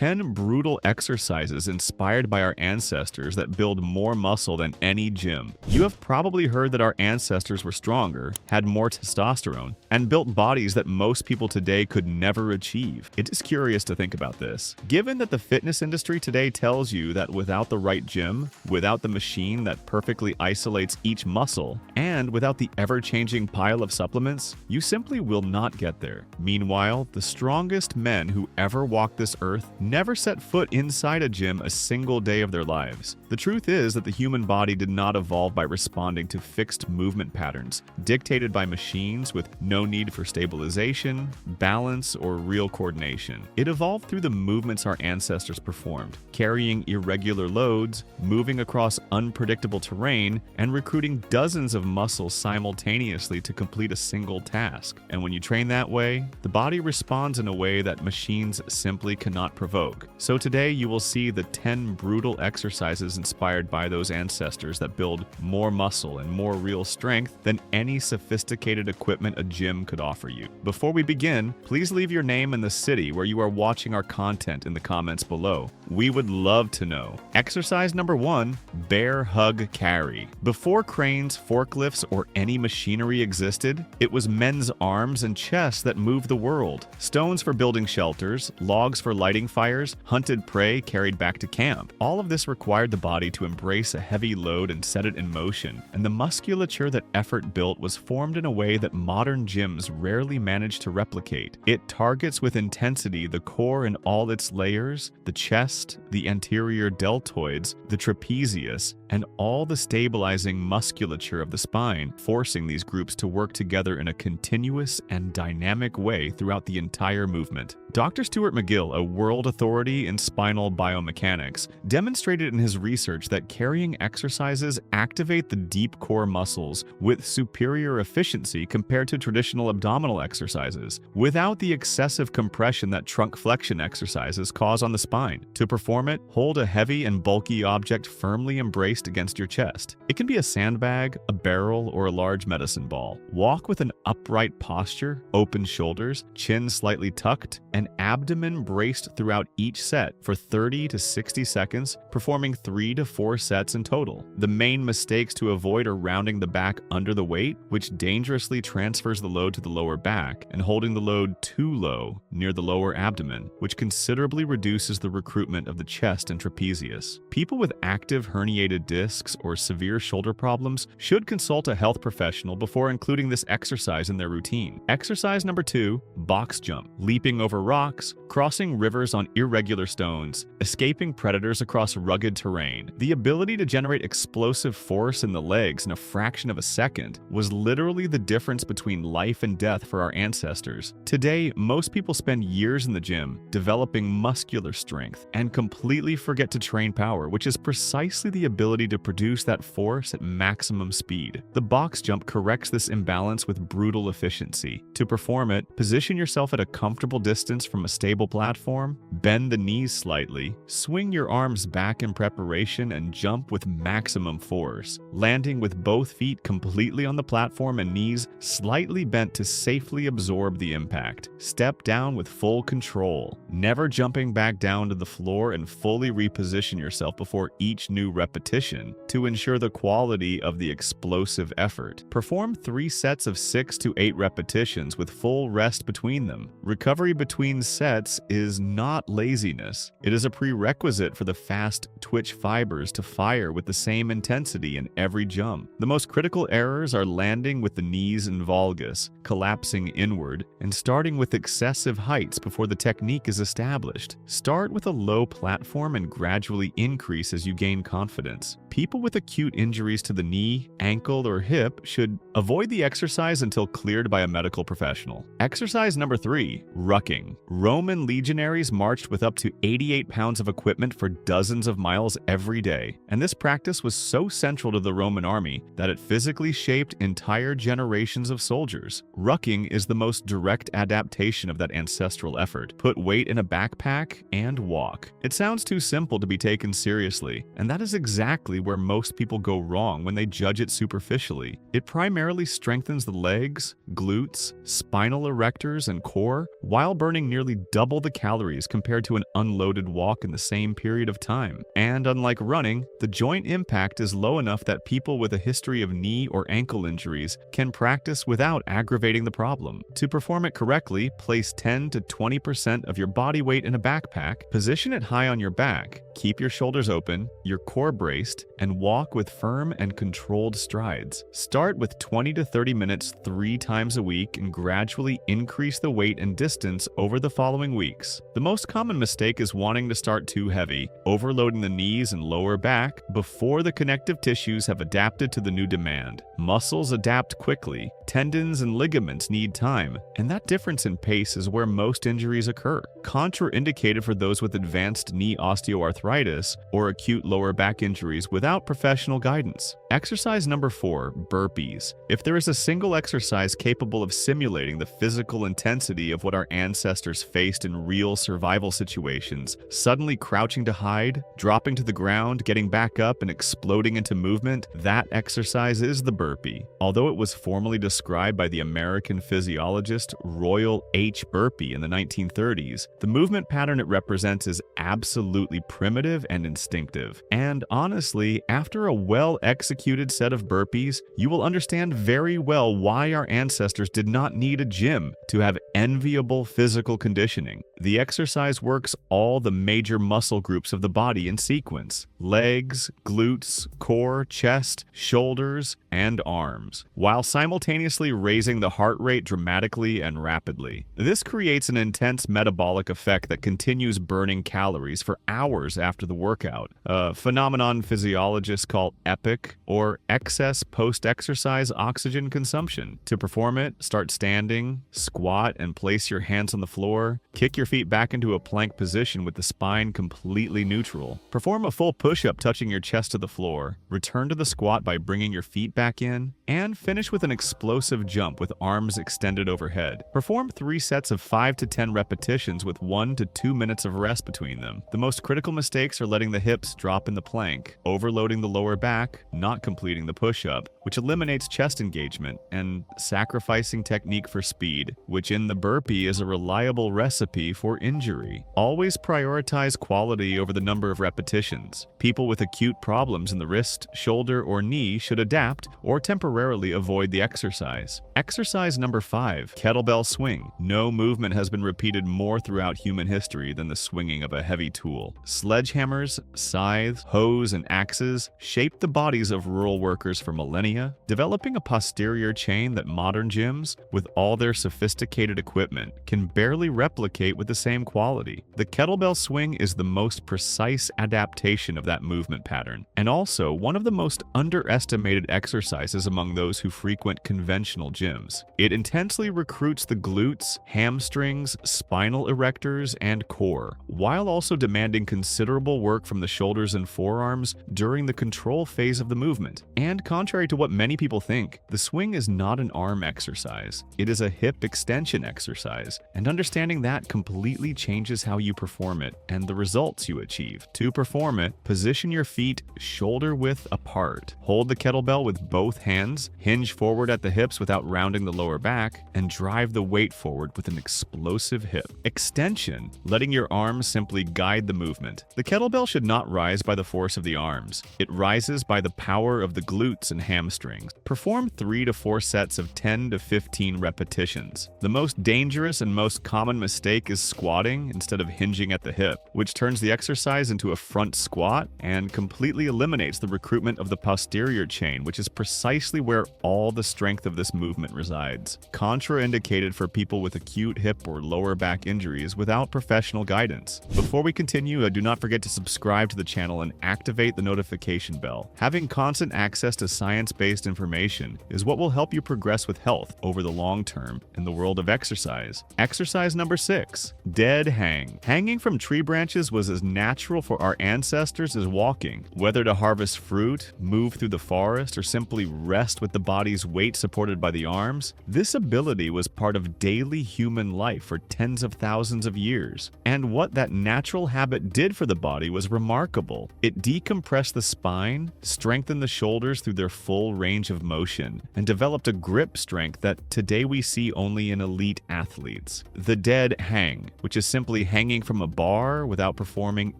10 brutal exercises inspired by our ancestors that build more muscle than any gym. You have probably heard that our ancestors were stronger, had more testosterone, and built bodies that most people today could never achieve. It is curious to think about this. Given that the fitness industry today tells you that without the right gym, without the machine that perfectly isolates each muscle, and without the ever-changing pile of supplements, you simply will not get there. Meanwhile, the strongest men who ever walked this earth never set foot inside a gym a single day of their lives. The truth is that the human body did not evolve by responding to fixed movement patterns, dictated by machines with no need for stabilization, balance, or real coordination. It evolved through the movements our ancestors performed, carrying irregular loads, moving across unpredictable terrain, and recruiting dozens of muscles simultaneously to complete a single task. And when you train that way, the body responds in a way that machines simply cannot provoke. So today you will see the 10 brutal exercises inspired by those ancestors that build more muscle and more real strength than any sophisticated equipment a gym could offer you. Before we begin, please leave your name and the city where you are watching our content in the comments below. We would love to know. Exercise number 1, bear hug carry. Before cranes, forklifts, or any machinery existed, it was men's arms and chests that moved the world. Stones for building shelters, logs for lighting fires, hunted prey carried back to camp. All of this required the body to embrace a heavy load and set it in motion, and the musculature that effort built was formed in a way that modern gyms rarely manage to replicate. It targets with intensity the core and all its layers, the chest, the anterior deltoids, the trapezius, and all the stabilizing musculature of the spine, forcing these groups to work together in a continuous and dynamic way throughout the entire movement. Dr. Stuart McGill, a world authority in spinal biomechanics, demonstrated in his research that carrying exercises activate the deep core muscles with superior efficiency compared to traditional abdominal exercises, without the excessive compression that trunk flexion exercises cause on the spine. To perform it, hold a heavy and bulky object firmly embraced against your chest. It can be a sandbag, a barrel, or a large medicine ball. Walk with an upright posture, open shoulders, chin slightly tucked, and abdomen braced throughout each set for 30 to 60 seconds, performing 3 to 4 sets in total. The main mistakes to avoid are rounding the back under the weight, which dangerously transfers the load to the lower back, and holding the load too low near the lower abdomen, which considerably reduces the recruitment of the chest and trapezius. People with active herniated discs or severe shoulder problems should consult a health professional before including this exercise in their routine. Exercise number 2, box jump. Leaping over rocks, crossing rivers on irregular stones, escaping predators across rugged terrain. The ability to generate explosive force in the legs in a fraction of a second was literally the difference between life and death for our ancestors. Today, most people spend years in the gym developing muscular strength and completely forget to train power, which is precisely the ability to produce that force at maximum speed. The box jump corrects this imbalance with brutal efficiency. To perform it, position yourself at a comfortable distance from a stable platform, bend the knees slightly, swing your arms back in preparation, and jump with maximum force, landing with both feet completely on the platform and knees slightly bent to safely absorb the impact. Step down with full control, never jumping back down to the floor, and fully reposition yourself before each new repetition to ensure the quality of the explosive effort. Perform 3 sets of 6 to 8 repetitions with full rest between them. Recovery between sets is not laziness. It is a prerequisite for the fast twitch fibers to fire with the same intensity in every jump. The most critical errors are landing with the knees in valgus, collapsing inward, and starting with excessive heights before the technique is established. Start with a low platform and gradually increase as you gain confidence. People with acute injuries to the knee, ankle, or hip should avoid the exercise until cleared by a medical professional. Exercise number 3, rucking. Roman legionaries marched with up to 88 pounds of equipment for dozens of miles every day, and this practice was so central to the Roman army that it physically shaped entire generations of soldiers. Rucking is the most direct adaptation of that ancestral effort. Put weight in a backpack and walk. It sounds too simple to be taken seriously, and that is exactly where most people go wrong when they judge it superficially. It primarily strengthens the legs legs, glutes, spinal erectors, and core, while burning nearly double the calories compared to an unloaded walk in the same period of time. And unlike running, the joint impact is low enough that people with a history of knee or ankle injuries can practice without aggravating the problem. To perform it correctly, place 10 to 20% of your body weight in a backpack, position it high on your back, keep your shoulders open, your core braced, and walk with firm and controlled strides. Start with 20 to 30 minutes 3 times a week and gradually increase the weight and distance over the following weeks. The most common mistake is wanting to start too heavy, overloading the knees and lower back before the connective tissues have adapted to the new demand. Muscles adapt quickly, tendons and ligaments need time, and that difference in pace is where most injuries occur. Contraindicated for those with advanced knee osteoarthritis or acute lower back injuries without professional guidance. Exercise number 4, burpees. If there is a single exercise capable of simulating the physical intensity of what our ancestors faced in real survival situations, suddenly crouching to hide, dropping to the ground, getting back up, and exploding into movement, that exercise is the burpee. Although it was formally described by the American physiologist Royal H. Burpee in the 1930s, the movement pattern it represents is absolutely primitive and instinctive. And honestly, after a well-executed set of burpees, you will understand very well why our ancestors did not need a gym to have enviable physical conditioning. The exercise works all the major muscle groups of the body in sequence: legs, glutes, core, chest, shoulders, and arms, while simultaneously raising the heart rate dramatically and rapidly. This creates an intense metabolic effect that continues burning calories for hours after the workout, a phenomenon physiologists call EPOC, or excess post-exercise oxygen consumption. To perform it, start standing, squat, and place your hands on the floor. Kick your feet back into a plank position with the spine completely neutral. Perform a full push-up touching your chest to the floor. Return to the squat by bringing your feet back in, and finish with an explosive jump with arms extended overhead. Perform 3 sets of 5 to 10 repetitions with 1 to 2 minutes of rest between them. The most critical mistakes are letting the hips drop in the plank, overloading the lower back, not completing the push-up, which eliminates chest engagement, and sacrificing technique for speed, which in the burpee is a reliable recipe for injury. Always prioritize quality over the number of repetitions. People with acute problems in the wrist, shoulder, or knee should adapt or temporarily avoid the exercise. Exercise number 5, kettlebell swing. No movement has been repeated more throughout human history than the swinging of a heavy tool. Sledgehammers, scythes, hoes, and axes shaped the bodies of rural workers for millennia, developing a posterior chain that modern gyms, with all their sophisticated equipment, can barely replicate with the same quality. The kettlebell swing is the most precise adaptation of that movement pattern, and also one of the most underestimated exercises among those who frequent conventional gyms. It intensely recruits the glutes, hamstrings, spinal erectors, and core, while also demanding considerable work from the shoulders and forearms during the control phase of the movement. And contrary to what many people think, the swing is not an arm exercise. It is a hip extension exercise, and understanding that completely changes how you perform it and the results you achieve. To perform it, position your feet shoulder width apart. Hold the kettlebell with both hands, hinge forward at the hips without rounding the lower back, and drive the weight forward with an explosive hip extension, letting your arms simply guide the movement. The kettlebell should not rise by the force of the arms. It rises by the power of the glutes and hamstrings. Perform 3 to 4 sets of 10 to 15 repetitions. The most dangerous and most common mistake is squatting instead of hinging at the hip, which turns the exercise into a front squat and completely eliminates the recruitment of the posterior chain, which is precisely where all the strength of this movement resides. Contraindicated for people with acute hip or lower back injuries without professional guidance. Before we continue, do not forget to subscribe to the channel and activate the notification bell. Having constant access to science-based information is what will help you progress with health over the long term in the world of exercise. Exercise number 6, dead hang. Hanging from tree branches was as natural for our ancestors as walking. Whether to harvest fruit, move through the forest, or simply rest with the body's weight supported by the arms, this ability was part of daily human life for tens of thousands of years. And what that natural habit did for the body was remarkable. It decompressed the spine, strengthened the shoulders through their full incredible range of motion and developed a grip strength that today we see only in elite athletes. The dead hang, which is simply hanging from a bar without performing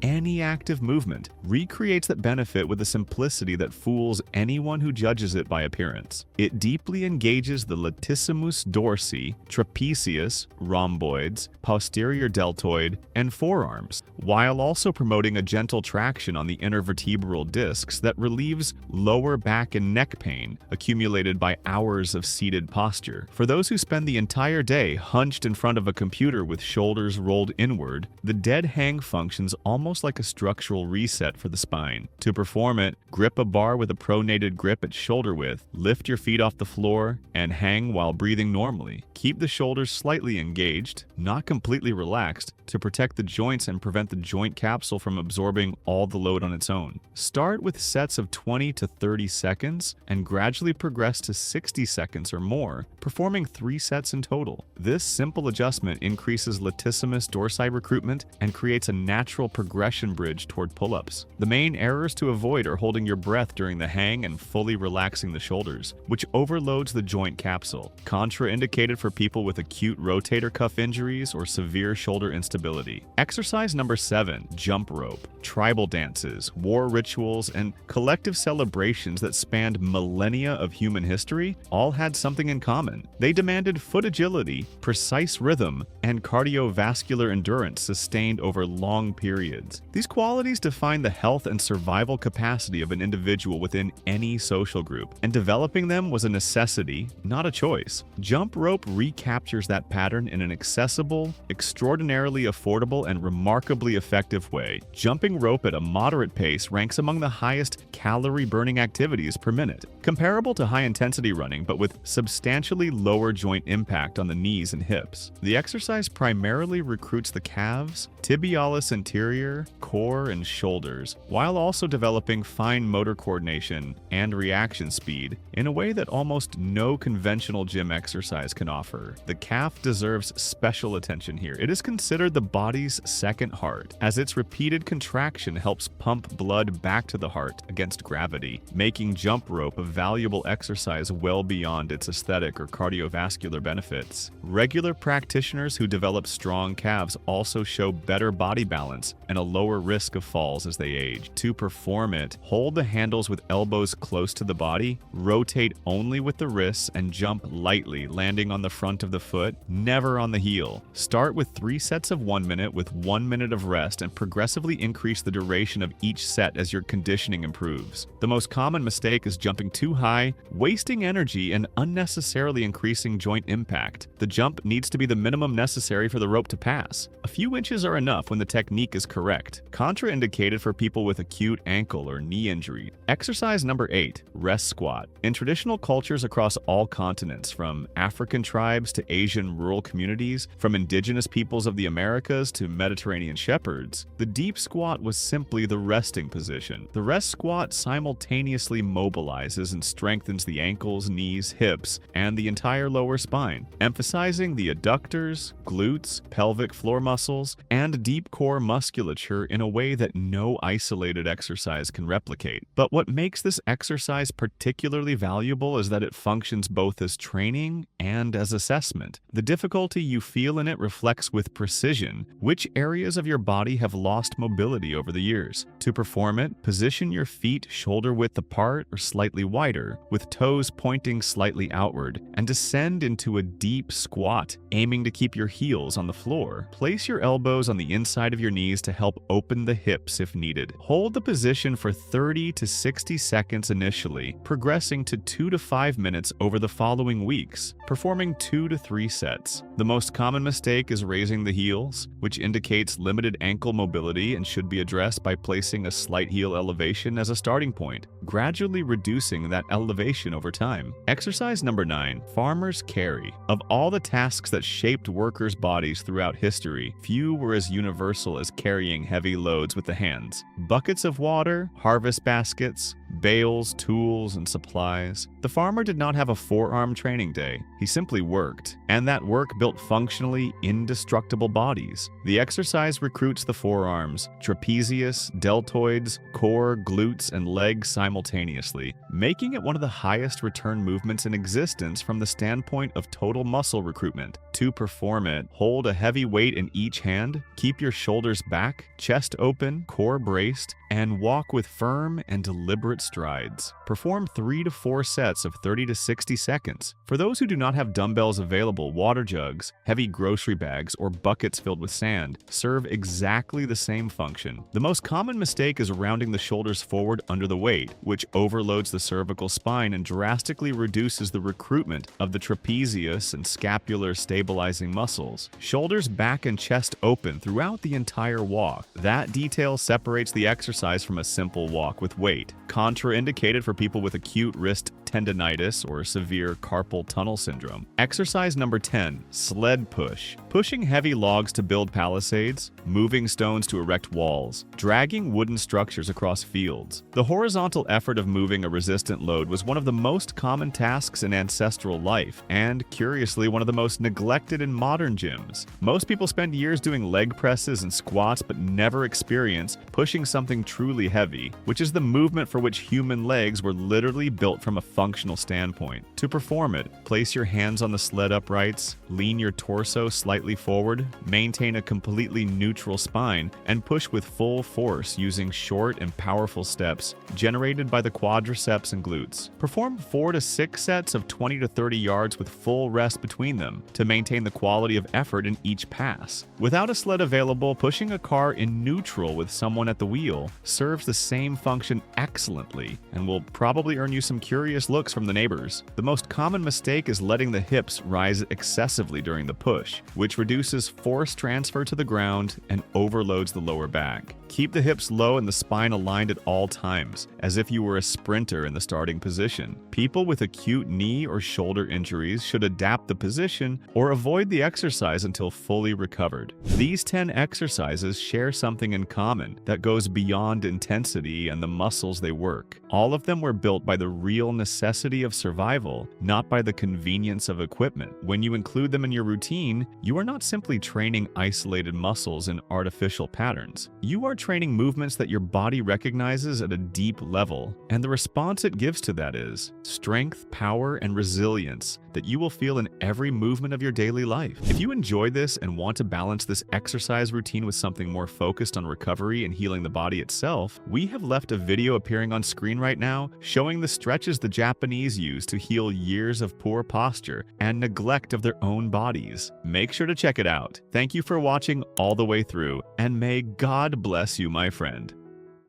any active movement, recreates that benefit with a simplicity that fools anyone who judges it by appearance. It deeply engages the latissimus dorsi, trapezius, rhomboids, posterior deltoid, and forearms, while also promoting a gentle traction on the intervertebral discs that relieves lower back and neck pain accumulated by hours of seated posture. For those who spend the entire day hunched in front of a computer with shoulders rolled inward, the dead hang functions almost like a structural reset for the spine. To perform it, grip a bar with a pronated grip at shoulder width, lift your feet off the floor, and hang while breathing normally. Keep the shoulders slightly engaged, not completely relaxed, to protect the joints and prevent the joint capsule from absorbing all the load on its own. Start with sets of 20 to 30 seconds and gradually progress to 60 seconds or more, performing 3 sets in total. This simple adjustment increases latissimus dorsi recruitment and creates a natural progression bridge toward pull-ups. The main errors to avoid are holding your breath during the hang and fully relaxing the shoulders, which overloads the joint capsule. Contraindicated for people with acute rotator cuff injuries or severe shoulder instability. Exercise number 7, jump rope. Tribal dances, war rituals, and collective celebrations that spanned millennia of human history all had something in common. They demanded foot agility, precise rhythm, and cardiovascular endurance sustained over long periods. These qualities define the health and survival capacity of an individual within any social group, and developing them was a necessity, not a choice. Jump rope recaptures that pattern in an accessible, extraordinarily affordable, and remarkably effective way. Jumping rope at a moderate pace ranks among the highest calorie-burning activities per minute, comparable to high-intensity running but with substantially lower joint impact on the knees and hips. The exercise primarily recruits the calves, tibialis anterior, core, and shoulders, while also developing fine motor coordination and reaction speed in a way that almost no conventional gym exercise can offer. The calf deserves special attention here. It is considered the body's second heart, as its repeated contraction helps pump blood back to the heart against gravity, making jump rope a valuable exercise well beyond its aesthetic or cardiovascular benefits. Regular practitioners who develop strong calves also show better body balance and a lower risk of falls as they age. To perform it, hold the handles with elbows close to the body, rotate only with the wrists, and jump lightly, landing on the front of the foot, never on the heel. Start with 3 sets of 1 minute with 1 minute of rest and progressively increase the duration of each set as your conditioning improves. The most common mistake is jumping too high, wasting energy, and unnecessarily increasing joint impact. The jump needs to be the minimum necessary for the rope to pass. A few inches are enough when the technique is correct. Contraindicated for people with acute ankle or knee injury. Exercise number 8, rest squat. In traditional cultures across all continents, from African tribes to Asian rural communities, from indigenous peoples of the Americas to Mediterranean shepherds, the deep squat was simply the resting position. The rest squat simultaneously mobilizes and strengthens the ankles, knees, hips, and the entire lower spine, emphasizing the adductors, glutes, pelvic floor muscles, and deep core musculature in a way that no isolated exercise can replicate. But what makes this exercise particularly valuable is that it functions both as training and as assessment. The difficulty you feel in it reflects with precision which areas of your body have lost mobility over the years. To perform it, position your feet shoulder width apart or slightly wider, with toes pointing slightly outward, and descend into a deep squat, aiming to keep your heels on the floor. Place your elbows on the inside of your knees to help open the hips if needed. Hold the position for 30 to 60 seconds initially, progressing to 2 to 5 minutes over the following weeks, performing 2 to 3 sets. The most common mistake is raising the heels, which indicates limited ankle mobility and should be addressed by placing a slight heel elevation as a starting point, gradually reducing that elevation over time. Exercise number 9, farmer's carry. Of all the tasks that shaped workers' bodies throughout history, few were as universal as carrying heavy loads with the hands. Buckets of water, harvest baskets, bales, tools, and supplies. The farmer did not have a forearm training day. He simply worked, and that work built functionally indestructible bodies. The exercise recruits the forearms, trapezius, deltoids, core, glutes, and legs simultaneously, making it one of the highest return movements in existence from the standpoint of total muscle recruitment. To perform it, hold a heavy weight in each hand, keep your shoulders back, chest open, core braced, and walk with firm and deliberate strides. Perform 3 to 4 sets of 30 to 60 seconds. For those who do not have dumbbells available, water jugs, heavy grocery bags, or buckets filled with sand serve exactly the same function. The most common mistake is rounding the shoulders forward under the weight, which overloads the cervical spine and drastically reduces the recruitment of the trapezius and scapular stabilizing muscles. Shoulders back and chest open throughout the entire walk. That detail separates the exercise from a simple walk with weight. Contraindicated for people with acute wrist tendonitis or severe carpal tunnel syndrome. Exercise number 10, sled push. Pushing heavy logs to build palisades, moving stones to erect walls, dragging wooden structures across fields. The horizontal effort of moving a resistant load was one of the most common tasks in ancestral life, and curiously one of the most neglected in modern gyms. Most people spend years doing leg presses and squats but never experience pushing something truly heavy, which is the movement for which human legs were literally built from a functional standpoint. To perform it, place your hands on the sled uprights, lean your torso slightly forward, maintain a completely neutral spine, and push with full force using short and powerful steps generated by the quadriceps and glutes. Perform 4 to 6 sets of 20 to 30 yards with full rest between them to maintain the quality of effort in each pass. Without a sled available, pushing a car in neutral with someone at the wheel serves the same function excellently and will probably earn you some curious looks from the neighbors. The most common mistake is letting the hips rise excessively during the push, which reduces force transfer to the ground and overloads the lower back. Keep the hips low and the spine aligned at all times, as if you were a sprinter in the starting position. People with acute knee or shoulder injuries should adapt the position or avoid the exercise until fully recovered. These 10 exercises share something in common that goes beyond intensity and the muscles they work. All of them were built by the real necessity of survival, not by the convenience of equipment. When you include them in your routine, you are not simply training isolated muscles in artificial patterns. You are training movements that your body recognizes at a deep level, and the response it gives to that is strength, power, and resilience that you will feel in every movement of your daily life. If you enjoy this and want to balance this exercise routine with something more focused on recovery and healing the body itself, we have left a video appearing on screen right now showing the stretches the Japanese use to heal years of poor posture and neglect of their own bodies. Make sure to check it out. Thank you for watching all the way through, and may God bless you, my friend.